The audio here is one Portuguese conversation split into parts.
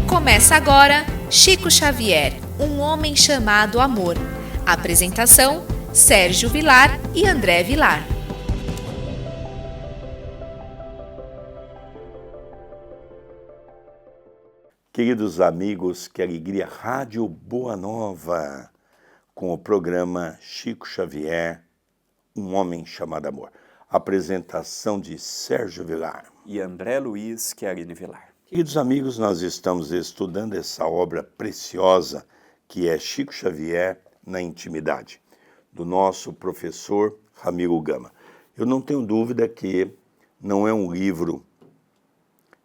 Começa agora Chico Xavier, um homem chamado amor. Apresentação: Sérgio Vilar e André Vilar. Queridos amigos, que alegria, Rádio Boa Nova, com o programa Chico Xavier, um homem chamado amor. Apresentação de Sérgio Vilar e André Luiz Chiarini Vilar. Queridos amigos, nós estamos estudando essa obra preciosa que é Chico Xavier na Intimidade, do nosso professor Ramiro Gama. Eu não tenho dúvida que não é um livro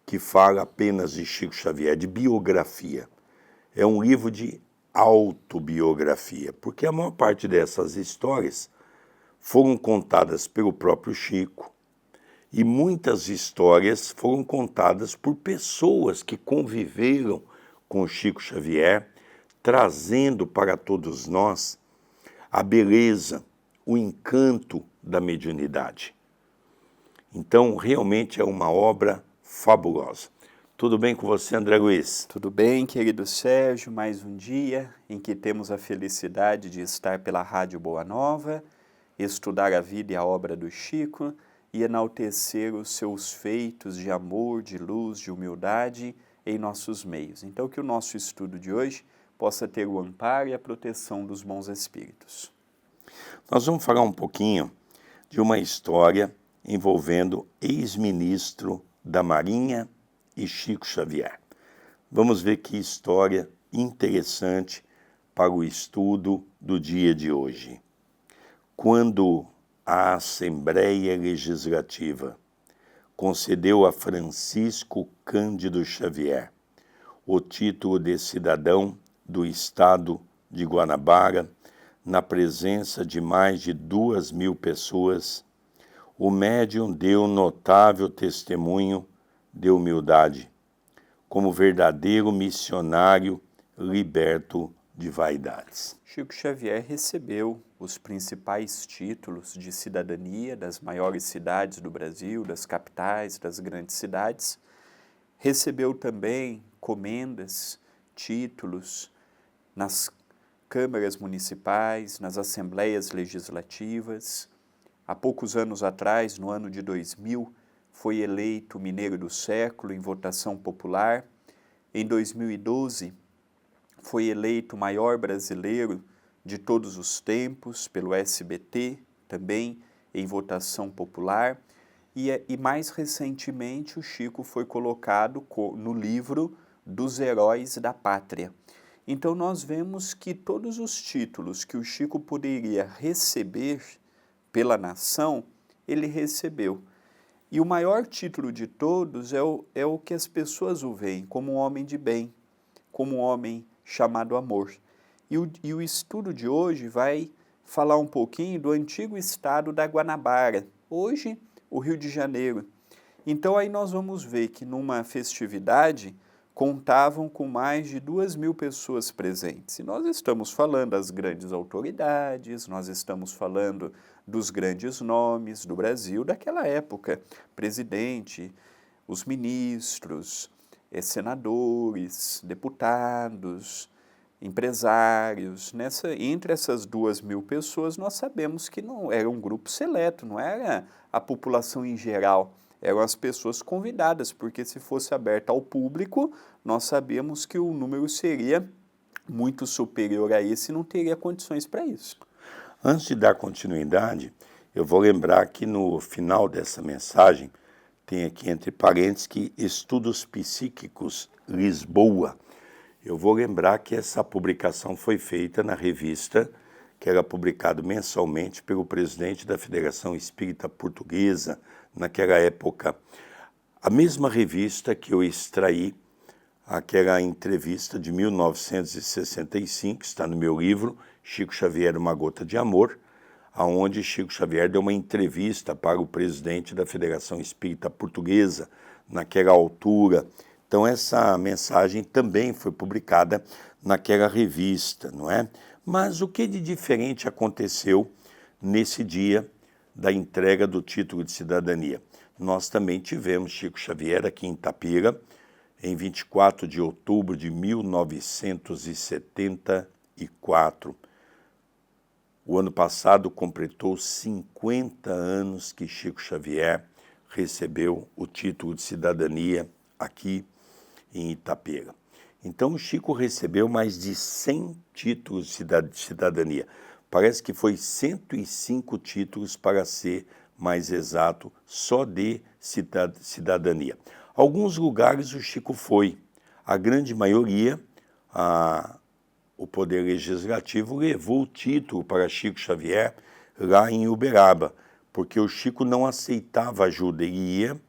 que fala apenas de Chico Xavier, de biografia. É um livro de autobiografia, porque a maior parte dessas histórias foram contadas pelo próprio Chico e muitas histórias foram contadas por pessoas que conviveram com o Chico Xavier, trazendo para todos nós a beleza, o encanto da mediunidade. Então, realmente é uma obra fabulosa. Tudo bem com você, André Luiz? Tudo bem, querido Sérgio, mais um dia em que temos a felicidade de estar pela Rádio Boa Nova, estudar a vida e a obra do Chico e enaltecer os seus feitos de amor, de luz, de humildade em nossos meios. Então, que o nosso estudo de hoje possa ter o amparo e a proteção dos bons espíritos. Nós vamos falar um pouquinho de uma história envolvendo ex-ministro da Marinha e Chico Xavier. Vamos ver que história interessante para o estudo do dia de hoje. Quando a Assembleia Legislativa concedeu a Francisco Cândido Xavier o título de cidadão do Estado de Guanabara, na presença de mais de 2.000 pessoas, o médium deu notável testemunho de humildade, como verdadeiro missionário liberto de vaidades. Chico Xavier recebeu os principais títulos de cidadania das maiores cidades do Brasil, das capitais, das grandes cidades. Recebeu também comendas, títulos nas câmaras municipais, nas assembleias legislativas. Há poucos anos atrás, no ano de 2000, foi eleito Mineiro do Século em votação popular. Em 2012, foi eleito o maior brasileiro de todos os tempos pelo SBT, também em votação popular. E mais recentemente, o Chico foi colocado no livro dos Heróis da Pátria. Então, nós vemos que todos os títulos que o Chico poderia receber pela nação, ele recebeu. E o maior título de todos é o que as pessoas o veem, como um homem de bem, como um homem chamado amor. E o estudo de hoje vai falar um pouquinho do antigo estado da Guanabara, hoje o Rio de Janeiro. Então aí nós vamos ver que numa festividade contavam com mais de 2.000 pessoas presentes. E nós estamos falando das grandes autoridades, nós estamos falando dos grandes nomes do Brasil daquela época, presidente, os ministros, senadores, deputados, empresários. Entre essas 2.000 pessoas, nós sabemos que não era um grupo seleto, não era a população em geral, eram as pessoas convidadas, porque se fosse aberta ao público, nós sabemos que o número seria muito superior a esse e não teria condições para isso. Antes de dar continuidade, eu vou lembrar que no final dessa mensagem, tem aqui entre parênteses que Estudos Psíquicos Lisboa. Eu vou lembrar que essa publicação foi feita na revista que era publicado mensalmente pelo presidente da Federação Espírita Portuguesa, naquela época. A mesma revista que eu extraí aquela entrevista de 1965, está no meu livro, Chico Xavier, Uma Gota de Amor, aonde Chico Xavier deu uma entrevista para o presidente da Federação Espírita Portuguesa, naquela altura. Então essa mensagem também foi publicada naquela revista, não é? Mas o que de diferente aconteceu nesse dia da entrega do título de cidadania? nós também tivemos Chico Xavier aqui em Itapira, em 24 de outubro de 1974. O ano passado completou 50 anos que Chico Xavier recebeu o título de cidadania aqui em Itapira. Então o Chico recebeu mais de 100 títulos de cidadania. Parece que foi 105 títulos, para ser mais exato, só de cidadania. Alguns lugares o Chico foi. A grande maioria, o Poder Legislativo levou o título para Chico Xavier lá em Uberaba, porque o Chico não aceitava ajuda, ele ia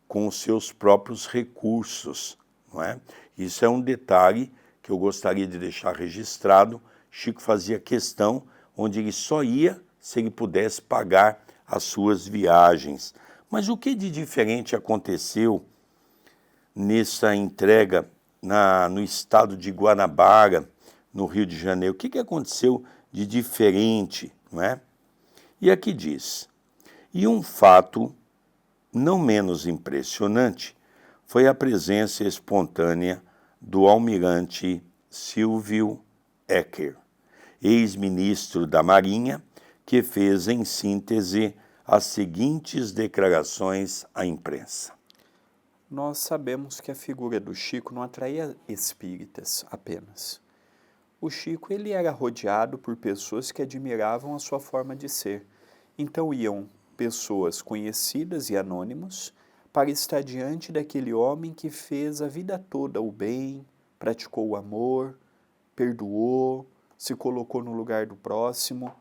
com os seus próprios recursos, não é? Isso é um detalhe que eu gostaria de deixar registrado. Chico fazia questão onde ele só ia se ele pudesse pagar as suas viagens. Mas o que de diferente aconteceu nessa entrega no estado de Guanabara, no Rio de Janeiro? O que aconteceu de diferente, não é? E aqui diz: e um fato não menos impressionante foi a presença espontânea do almirante Silvio Ecker, ex-ministro da Marinha, que fez, em síntese, as seguintes declarações à imprensa. Nós sabemos que a figura do Chico não atraía espíritas apenas. O Chico ele era rodeado por pessoas que admiravam a sua forma de ser. Então iam pessoas conhecidas e anônimos para estar diante daquele homem que fez a vida toda o bem, praticou o amor, perdoou, se colocou no lugar do próximo.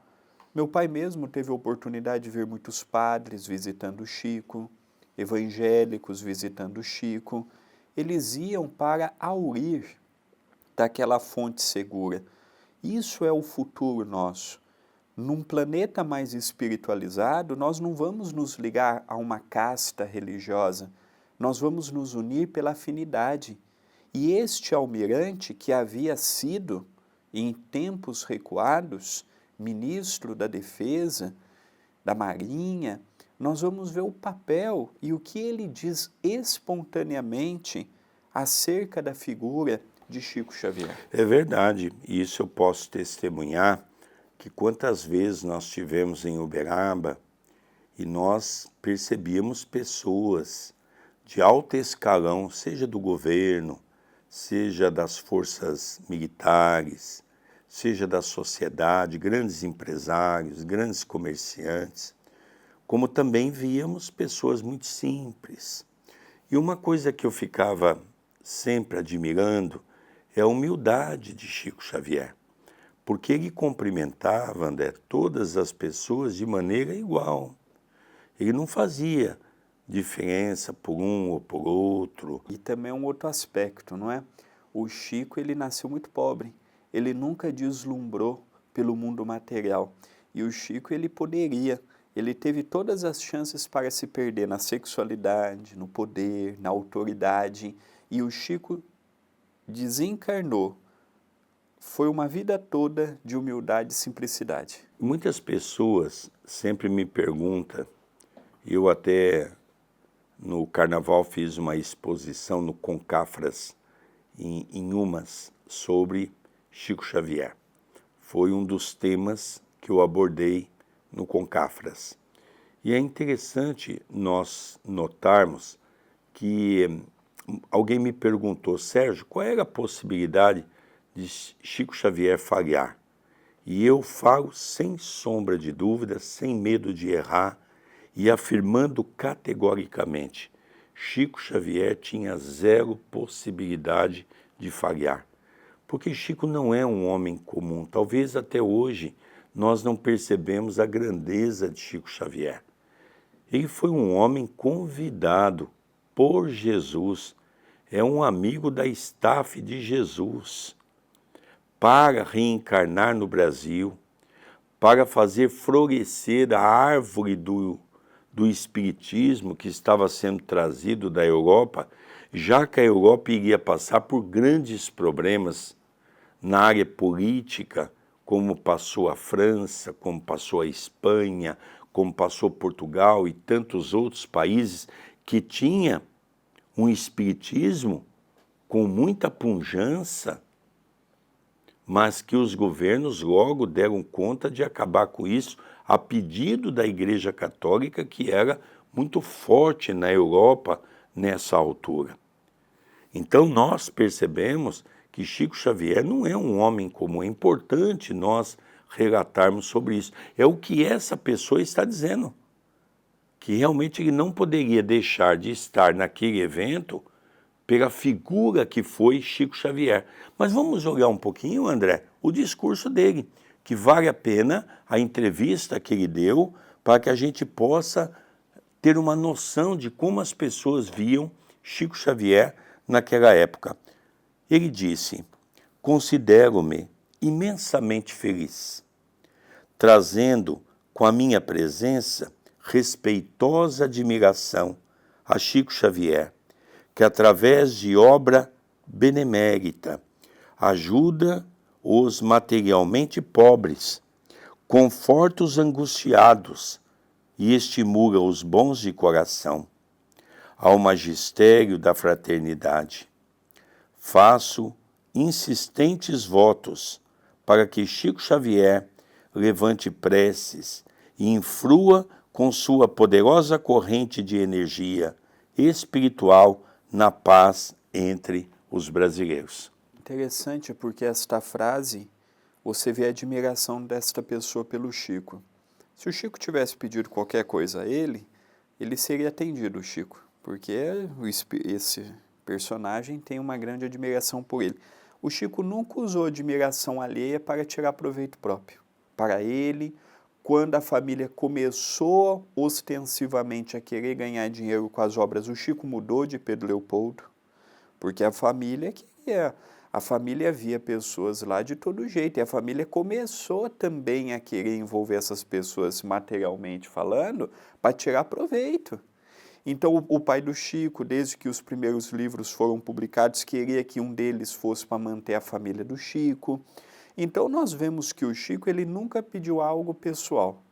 Meu pai mesmo teve a oportunidade de ver muitos padres visitando o Chico, evangélicos visitando o Chico. Eles iam para aurir daquela fonte segura. Isso é o futuro nosso. Num planeta mais espiritualizado, nós não vamos nos ligar a uma casta religiosa, nós vamos nos unir pela afinidade. E este almirante, que havia sido, em tempos recuados, ministro da Defesa, da Marinha, nós vamos ver o papel e o que ele diz espontaneamente acerca da figura de Chico Xavier. É verdade, e isso eu posso testemunhar, que quantas vezes nós estivemos em Uberaba e nós percebíamos pessoas de alto escalão, seja do governo, seja das forças militares, seja da sociedade, grandes empresários, grandes comerciantes, como também víamos pessoas muito simples. E uma coisa que eu ficava sempre admirando é a humildade de Chico Xavier, porque ele cumprimentava, André, todas as pessoas de maneira igual. Ele não fazia diferença por um ou por outro. E também um outro aspecto, não é? O Chico, ele nasceu muito pobre, ele nunca deslumbrou pelo mundo material. E o Chico, ele teve todas as chances para se perder na sexualidade, no poder, na autoridade. E o Chico desencarnou. Foi uma vida toda de humildade e simplicidade. Muitas pessoas sempre me perguntam, eu até no Carnaval fiz uma exposição no Concafras, em Umas, sobre Chico Xavier. Foi um dos temas que eu abordei no Concafras. E é interessante nós notarmos que alguém me perguntou: Sérgio, qual era a possibilidade de Chico Xavier falhar? E eu falo sem sombra de dúvida, sem medo de errar e afirmando categoricamente: Chico Xavier tinha zero possibilidade de falhar. Porque Chico não é um homem comum. Talvez até hoje nós não percebemos a grandeza de Chico Xavier. Ele foi um homem convidado por Jesus, é um amigo da staff de Jesus, para reencarnar no Brasil, para fazer florescer a árvore do Espiritismo que estava sendo trazido da Europa, já que a Europa iria passar por grandes problemas na área política, como passou a França, como passou a Espanha, como passou Portugal e tantos outros países, que tinha um espiritismo com muita pujança, mas que os governos logo deram conta de acabar com isso, a pedido da Igreja Católica, que era muito forte na Europa nessa altura. Então nós percebemos que Chico Xavier não é um homem comum, é importante nós relatarmos sobre isso. É o que essa pessoa está dizendo, que realmente ele não poderia deixar de estar naquele evento pela figura que foi Chico Xavier. Mas vamos olhar um pouquinho, André, o discurso dele, que vale a pena a entrevista que ele deu, para que a gente possa ter uma noção de como as pessoas viam Chico Xavier naquela época. Ele disse: considero-me imensamente feliz, trazendo com a minha presença respeitosa admiração a Chico Xavier, que através de obra benemérita ajuda os materialmente pobres, conforta os angustiados e estimula os bons de coração. Ao magistério da fraternidade, faço insistentes votos para que Chico Xavier levante preces e influa com sua poderosa corrente de energia espiritual na paz entre os brasileiros. Interessante, porque esta frase, você vê a admiração desta pessoa pelo Chico. Se o Chico tivesse pedido qualquer coisa a ele seria atendido, o Chico, porque esse personagem tem uma grande admiração por ele. O Chico nunca usou admiração alheia para tirar proveito próprio. Para ele, quando a família começou ostensivamente a querer ganhar dinheiro com as obras, o Chico mudou de Pedro Leopoldo, porque a família queria. A família via pessoas lá de todo jeito, e a família começou também a querer envolver essas pessoas materialmente falando, para tirar proveito. Então o pai do Chico, desde que os primeiros livros foram publicados, queria que um deles fosse para manter a família do Chico. Então nós vemos que o Chico ele nunca pediu algo pessoal,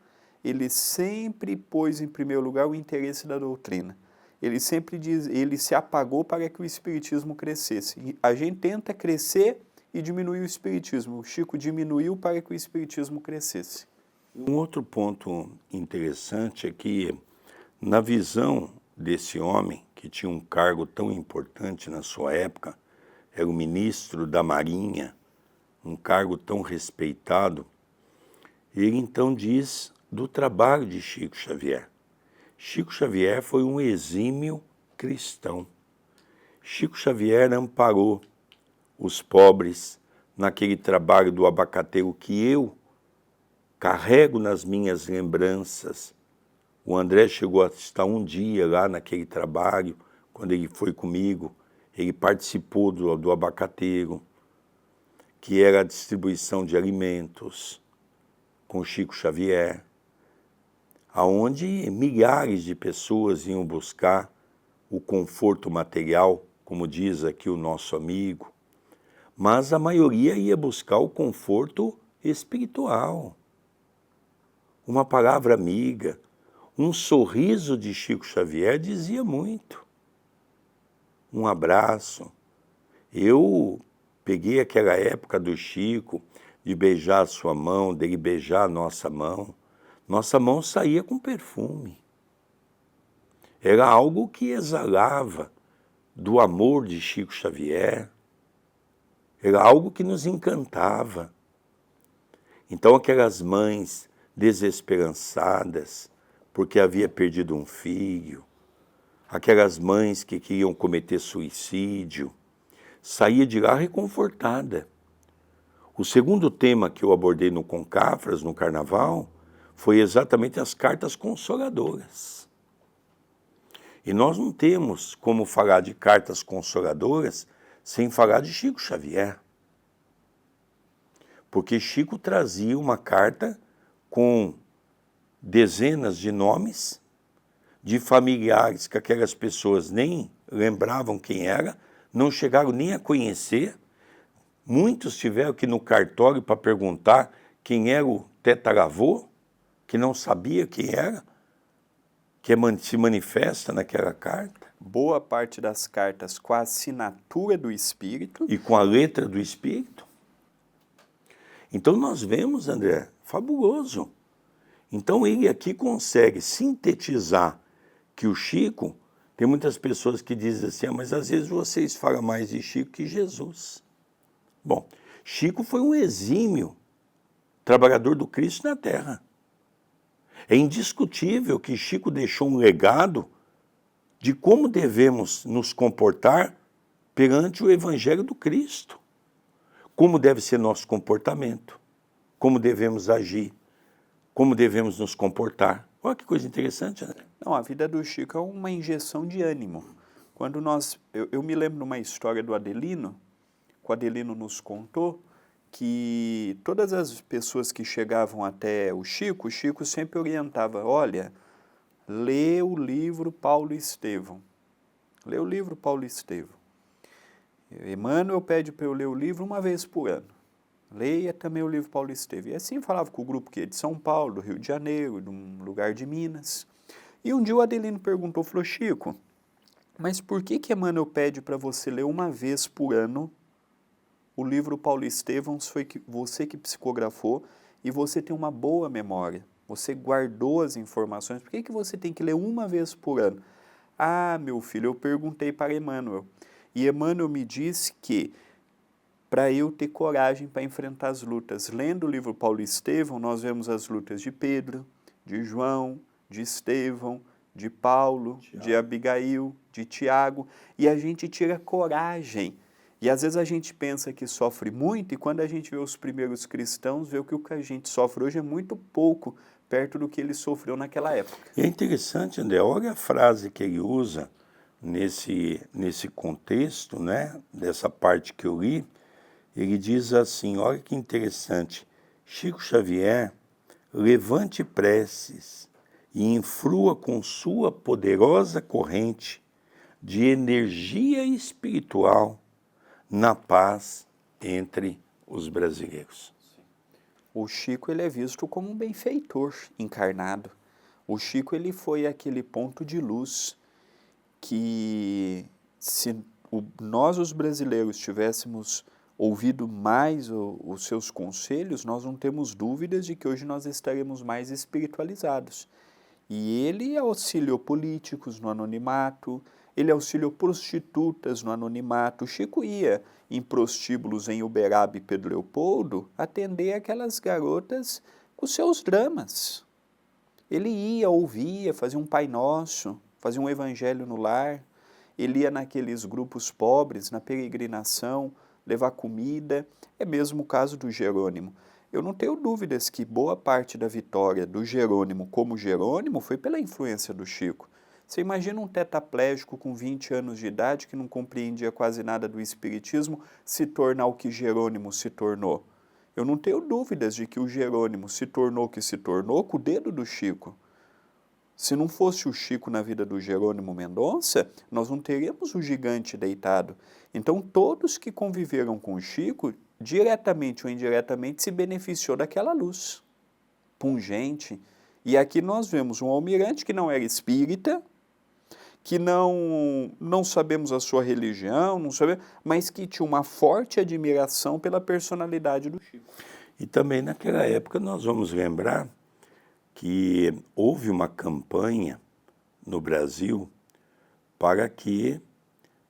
ele sempre pôs em primeiro lugar o interesse da doutrina. Ele sempre diz, ele se apagou para que o espiritismo crescesse. E a gente tenta crescer e diminuir o espiritismo. O Chico diminuiu para que o espiritismo crescesse. Um outro ponto interessante é que, na visão desse homem, que tinha um cargo tão importante na sua época, era o ministro da Marinha, um cargo tão respeitado, ele então diz do trabalho de Chico Xavier. Chico Xavier foi um exímio cristão. Chico Xavier amparou os pobres naquele trabalho do abacateiro que eu carrego nas minhas lembranças. O André chegou a estar um dia lá naquele trabalho, quando ele foi comigo, ele participou do abacateiro, que era a distribuição de alimentos com Chico Xavier, aonde milhares de pessoas iam buscar o conforto material, como diz aqui o nosso amigo, mas a maioria ia buscar o conforto espiritual. Uma palavra amiga, um sorriso de Chico Xavier dizia muito. Um abraço. Eu peguei aquela época do Chico, de beijar a sua mão, dele beijar a nossa mão. Nossa mão saía com perfume. Era algo que exalava do amor de Chico Xavier. Era algo que nos encantava. Então aquelas mães desesperançadas, porque havia perdido um filho, aquelas mães que queriam cometer suicídio, saía de lá reconfortada. O segundo tema que eu abordei no Concafras, no Carnaval, foi exatamente as cartas consoladoras. E nós não temos como falar de cartas consoladoras sem falar de Chico Xavier. Porque Chico trazia uma carta com dezenas de nomes de familiares que aquelas pessoas nem lembravam quem era, não chegaram nem a conhecer. Muitos tiveram que ir no cartório para perguntar quem era o tetaravô. que não sabia quem era, que se manifesta naquela carta. Boa parte das cartas com a assinatura do Espírito. E com a letra do Espírito. Então nós vemos, André, fabuloso. Então ele aqui consegue sintetizar que o Chico, tem muitas pessoas que dizem assim, mas às vezes vocês falam mais de Chico que Jesus. Bom, Chico foi um exímio trabalhador do Cristo na Terra. É indiscutível que Chico deixou um legado de como devemos nos comportar perante o Evangelho do Cristo. Como deve ser nosso comportamento, como devemos agir, como devemos nos comportar. Olha que coisa interessante, André. Não, a vida do Chico é uma injeção de ânimo. Quando eu me lembro de uma história do Adelino, que o Adelino nos contou, que todas as pessoas que chegavam até o Chico sempre orientava, olha, lê o livro Paulo e Estevão. Lê o livro Paulo e Estevão. Emmanuel pede para eu ler o livro uma vez por ano. Leia também o livro Paulo e Estevão. E assim falava com o grupo que é de São Paulo, do Rio de Janeiro, de um lugar de Minas. E um dia o Adelino perguntou, falou, Chico, mas por que Emmanuel pede para você ler uma vez por ano o livro Paulo e Estevão? Foi você que psicografou e você tem uma boa memória. Você guardou as informações. Por que você tem que ler uma vez por ano? Ah, meu filho, eu perguntei para Emmanuel. E Emmanuel me disse que para eu ter coragem para enfrentar as lutas. Lendo o livro Paulo e Estevão, nós vemos as lutas de Pedro, de João, de Estevão, de Paulo, de Abigail, de Tiago, e a gente tira coragem. E às vezes a gente pensa que sofre muito, e quando a gente vê os primeiros cristãos, vê que o que a gente sofre hoje é muito pouco, perto do que ele sofreu naquela época. E é interessante, André, olha a frase que ele usa nesse contexto, né, dessa parte que eu li. Ele diz assim, olha que interessante, Chico Xavier, levante preces e influa com sua poderosa corrente de energia espiritual na paz entre os brasileiros. O Chico ele é visto como um benfeitor encarnado. O Chico ele foi aquele ponto de luz que se nós os brasileiros tivéssemos ouvido mais os seus conselhos, nós não temos dúvidas de que hoje nós estaremos mais espiritualizados. E ele auxiliou políticos no anonimato, ele auxiliou prostitutas no anonimato. O Chico ia em prostíbulos em Uberaba e Pedro Leopoldo atender aquelas garotas com seus dramas. Ele ia, ouvia, fazia um Pai Nosso, fazia um Evangelho no lar, ele ia naqueles grupos pobres, na peregrinação, levar comida. É mesmo o caso do Jerônimo. Eu não tenho dúvidas que boa parte da vitória do Jerônimo como Jerônimo foi pela influência do Chico. Você imagina um tetraplégico com 20 anos de idade que não compreendia quase nada do espiritismo se tornar o que Jerônimo se tornou? Eu não tenho dúvidas de que o Jerônimo se tornou o que se tornou com o dedo do Chico. Se não fosse o Chico na vida do Jerônimo Mendonça, nós não teríamos o gigante deitado. Então, todos que conviveram com o Chico, diretamente ou indiretamente, se beneficiou daquela luz pungente. E aqui nós vemos um almirante que não era espírita, que não sabemos a sua religião, não sabemos, mas que tinha uma forte admiração pela personalidade do Chico. E também naquela época nós vamos lembrar que houve uma campanha no Brasil para que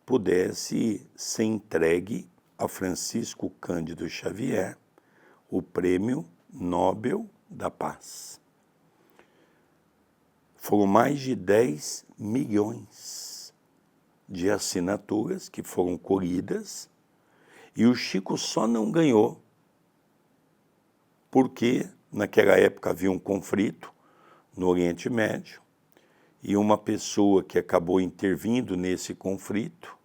pudesse ser entregue a Francisco Cândido Xavier o Prêmio Nobel da Paz. Foram mais de 10 milhões de assinaturas que foram colhidas e o Chico só não ganhou porque naquela época havia um conflito no Oriente Médio e uma pessoa que acabou intervindo nesse conflito,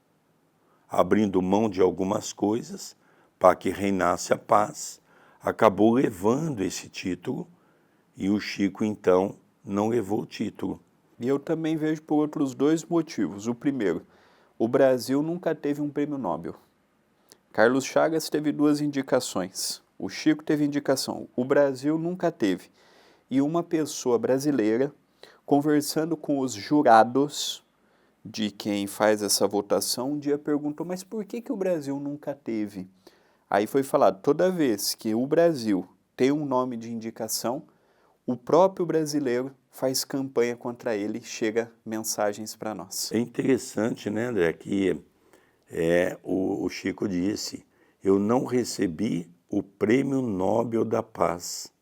abrindo mão de algumas coisas para que reinasse a paz, acabou levando esse título e o Chico então não levou o título. E eu também vejo por outros dois motivos. O primeiro, o Brasil nunca teve um prêmio Nobel. Carlos Chagas teve 2 indicações. O Chico teve indicação. O Brasil nunca teve. e uma pessoa brasileira conversando com os jurados de quem faz essa votação, um dia perguntou, mas por que o Brasil nunca teve? Aí foi falado, toda vez que o Brasil tem um nome de indicação, o próprio brasileiro faz campanha contra ele e chega mensagens para nós. É interessante, né, André, que o Chico disse, eu não recebi o Prêmio Nobel da Paz,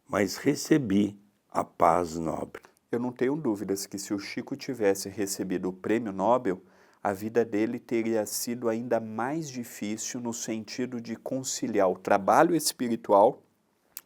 mas recebi a paz nobre. Eu não tenho dúvidas que se o Chico tivesse recebido o Prêmio Nobel, a vida dele teria sido ainda mais difícil no sentido de conciliar o trabalho espiritual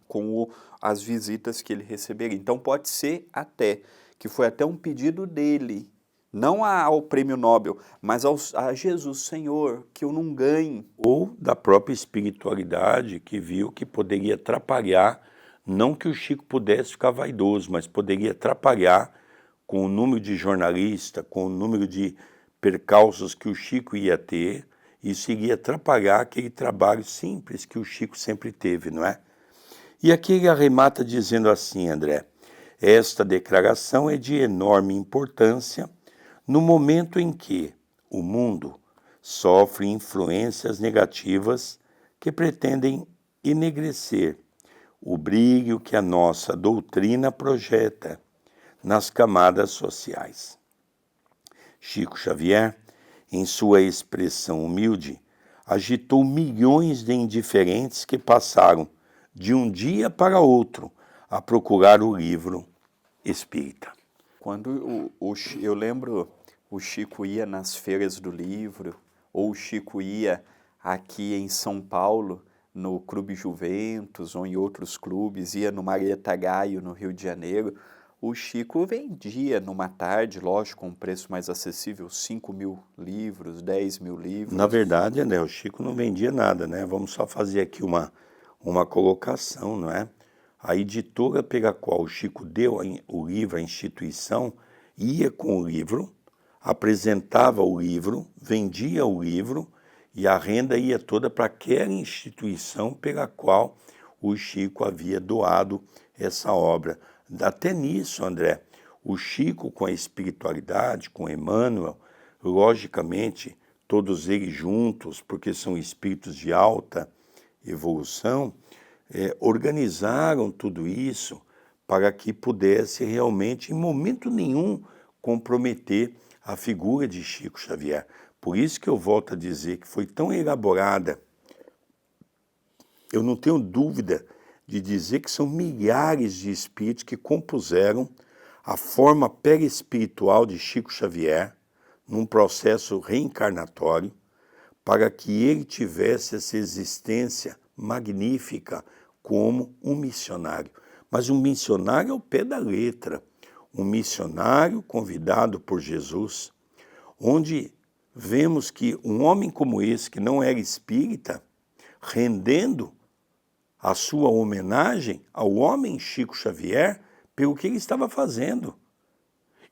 com as visitas que ele receberia. Então pode ser até que foi até um pedido dele, não ao Prêmio Nobel, mas a Jesus, Senhor, que eu não ganhe. Ou da própria espiritualidade que viu que poderia atrapalhar, não que o Chico pudesse ficar vaidoso, mas poderia atrapalhar com o número de jornalistas, com o número de percalços que o Chico ia ter, isso iria atrapalhar aquele trabalho simples que o Chico sempre teve, não é? E aqui ele arremata dizendo assim, André, esta declaração é de enorme importância no momento em que o mundo sofre influências negativas que pretendem enegrecer o brilho que a nossa doutrina projeta nas camadas sociais. Chico Xavier, em sua expressão humilde, agitou milhões de indiferentes que passaram de um dia para outro a procurar o livro espírita. Quando eu lembro, o Chico ia nas feiras do livro, ou o Chico ia aqui em São Paulo, no Clube Juventus, ou em outros clubes, ia no Marieta Gaio, no Rio de Janeiro, o Chico vendia numa tarde, lógico, com um preço mais acessível, 5.000 livros, 10.000 livros. Na verdade, André, o Chico não vendia nada, né? Vamos só fazer aqui uma colocação, não é? A editora pela qual o Chico deu o livro à instituição ia com o livro, apresentava o livro, vendia o livro e a renda ia toda para aquela instituição pela qual o Chico havia doado essa obra. Até nisso, André, o Chico com a espiritualidade, com Emmanuel, logicamente, todos eles juntos, porque são espíritos de alta evolução, organizaram tudo isso para que pudesse realmente, em momento nenhum, comprometer a figura de Chico Xavier. Por isso que eu volto a dizer que foi tão elaborada, eu não tenho dúvida de dizer que são milhares de espíritos que compuseram a forma perispiritual de Chico Xavier num processo reencarnatório para que ele tivesse essa existência magnífica como um missionário. Mas um missionário ao pé da letra, um missionário convidado por Jesus, onde vemos que um homem como esse, que não era espírita, rendendo a sua homenagem ao homem Chico Xavier pelo que ele estava fazendo.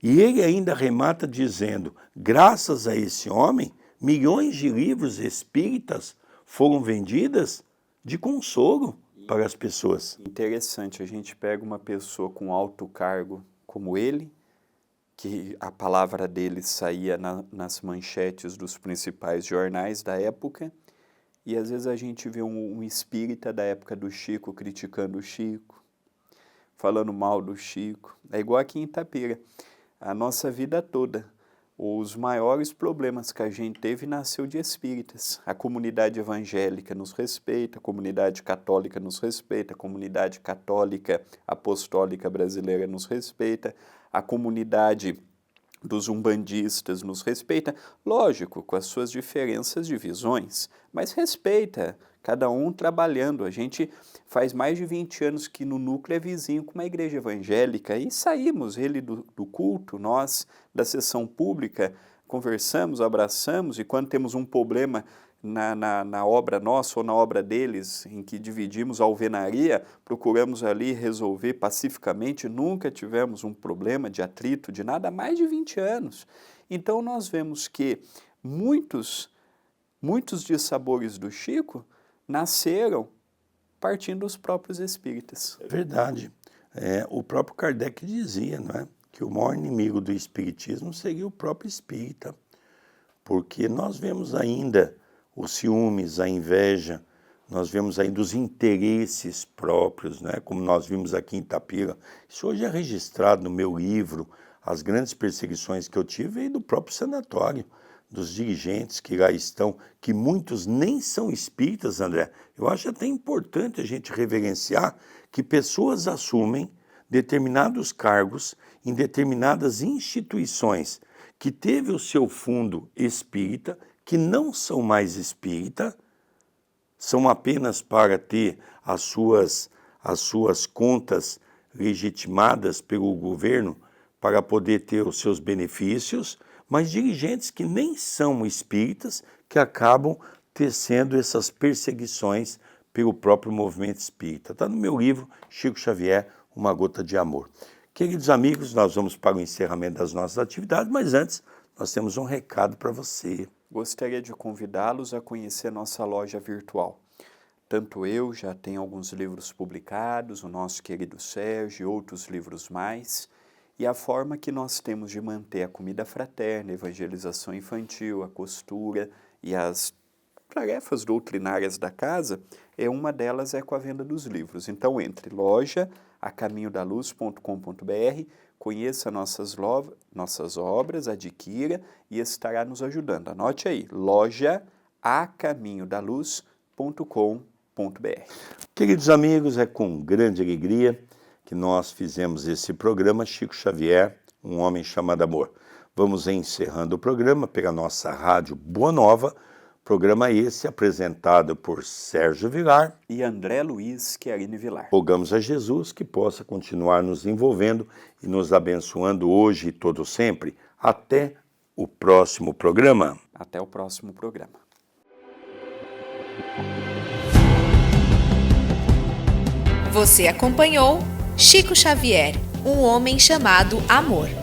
E ele ainda remata dizendo, graças a esse homem, milhões de livros espíritas foram vendidas de consolo para as pessoas. Interessante, a gente pega uma pessoa com alto cargo como ele, que a palavra dele saía nas manchetes dos principais jornais da época, e às vezes a gente vê um espírita da época do Chico criticando o Chico, falando mal do Chico. É igual aqui em Itapira. A nossa vida toda, os maiores problemas que a gente teve nasceu de espíritas. A comunidade evangélica nos respeita, a comunidade católica nos respeita, a comunidade católica apostólica brasileira nos respeita, a comunidade dos umbandistas nos respeita, lógico, com as suas diferenças de visões, mas respeita, cada um trabalhando. A gente faz mais de 20 anos que no núcleo é vizinho com uma igreja evangélica e saímos, ele do culto, nós da sessão pública, conversamos, abraçamos e quando temos um problema na obra nossa ou na obra deles, em que dividimos a alvenaria, procuramos ali resolver pacificamente, nunca tivemos um problema de atrito, de nada, há mais de 20 anos. Então nós vemos que muitos dissabores do Chico nasceram partindo dos próprios espíritas. É verdade. O próprio Kardec dizia, não é? Que o maior inimigo do espiritismo seria o próprio espírita, porque nós vemos ainda os ciúmes, a inveja, nós vemos ainda os interesses próprios, né? Como nós vimos aqui em Itapira. Isso hoje é registrado no meu livro. As grandes perseguições que eu tive veio do próprio sanatório, dos dirigentes que lá estão, que muitos nem são espíritas, André. Eu acho até importante a gente reverenciar que pessoas assumem determinados cargos em determinadas instituições que teve o seu fundo espírita, que não são mais espírita, são apenas para ter as suas contas legitimadas pelo governo para poder ter os seus benefícios, mas dirigentes que nem são espíritas, que acabam tecendo essas perseguições pelo próprio movimento espírita. Está no meu livro, Chico Xavier, Uma Gota de Amor. Queridos amigos, nós vamos para o encerramento das nossas atividades, mas antes nós temos um recado para você. Gostaria de convidá-los a conhecer nossa loja virtual. Tanto eu já tenho alguns livros publicados, o nosso querido Sérgio e outros livros mais, e a forma que nós temos de manter a comida fraterna, a evangelização infantil, a costura e as tarefas doutrinárias da casa, uma delas é com a venda dos livros. Então entre loja acaminhodaluz.com.br, conheça nossas obras, adquira e estará nos ajudando. Anote aí, loja acaminhodaluz.com.br. Queridos amigos, é com grande alegria que nós fizemos esse programa Chico Xavier, Um Homem Chamado Amor. Vamos encerrando o programa pela nossa rádio Boa Nova, programa esse apresentado por Sérgio Vilar e André Luiz Chiarini Vilar. Rogamos a Jesus que possa continuar nos envolvendo e nos abençoando hoje e todo sempre. Até o próximo programa. Até o próximo programa. Você acompanhou Chico Xavier, Um Homem Chamado Amor.